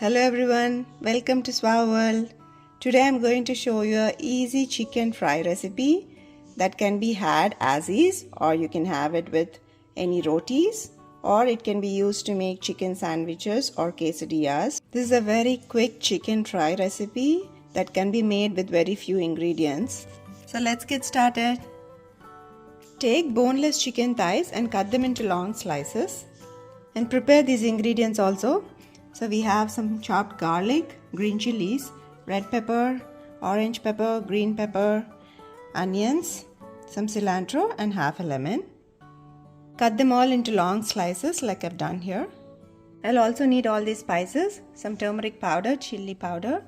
Hello everyone, welcome to Swa World. Today I'm going to show you an easy chicken fry recipe that can be had as is, or you can have it with any rotis, or it can be used to make chicken sandwiches or quesadillas. This is a very quick chicken fry recipe that can be made with very few ingredients. So let's get started. Take boneless chicken thighs and cut them into long slices. And prepare these ingredients also. So we have some chopped garlic, green chilies, red pepper, orange pepper, green pepper, onions, some cilantro and half a lemon. Cut them all into long slices like I've done here. I'll also need all these spices, some turmeric powder, chili powder,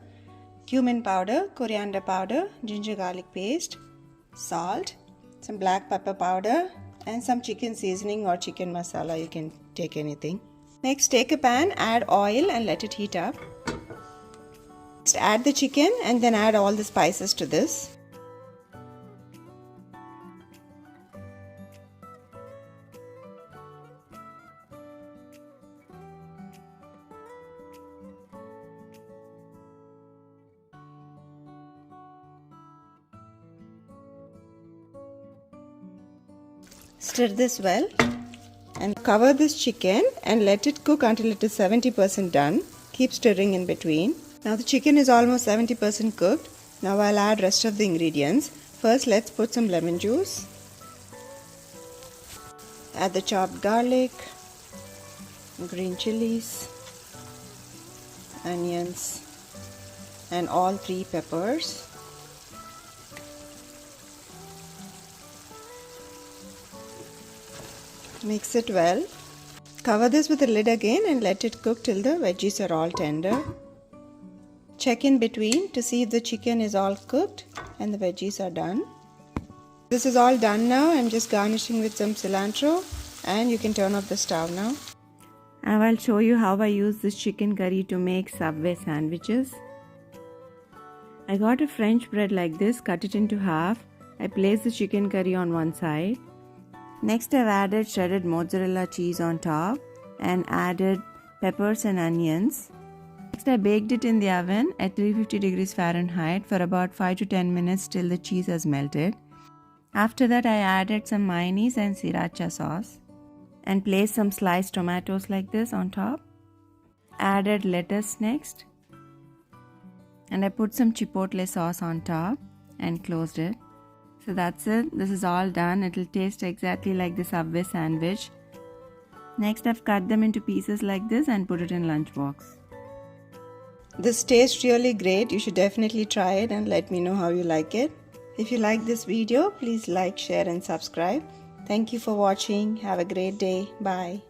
cumin powder, coriander powder, ginger garlic paste, salt, some black pepper powder and some chicken seasoning or chicken masala, you can take anything. Next, take a pan, add oil and let it heat up. Next, add the chicken and then add all the spices to this. Stir this well and cover this chicken and let it cook until it is 70% done. Keep stirring in between. Now the chicken is almost 70% cooked. Now I'll add rest of the ingredients. First let's put some lemon juice. Add the chopped garlic, green chilies, onions and all 3 peppers. Mix it well. Cover this with a lid again and let it cook till the veggies are all tender. Check in between to see if the chicken is all cooked and the veggies are done. This is all done now. I'm just garnishing with some cilantro and you can turn off the stove now. And I'll show you how I use this chicken curry to make Subway sandwiches. I got a French bread like this, cut it into half. I place the chicken curry on one side. Next I've added shredded mozzarella cheese on top and added peppers and onions. Next I baked it in the oven at 350 degrees Fahrenheit for about 5 to 10 minutes till the cheese has melted. After that I added some mayonnaise and sriracha sauce and placed some sliced tomatoes like this on top. Added lettuce next and I put some chipotle sauce on top and closed it. So that's it. This is all done. It will taste exactly like the Subway sandwich. Next I've cut them into pieces like this and put it in Lunchbox. This tastes really great. You should definitely try it and let me know how you like it. If you like this video, please like, share and subscribe. Thank you for watching. Have a great day. Bye.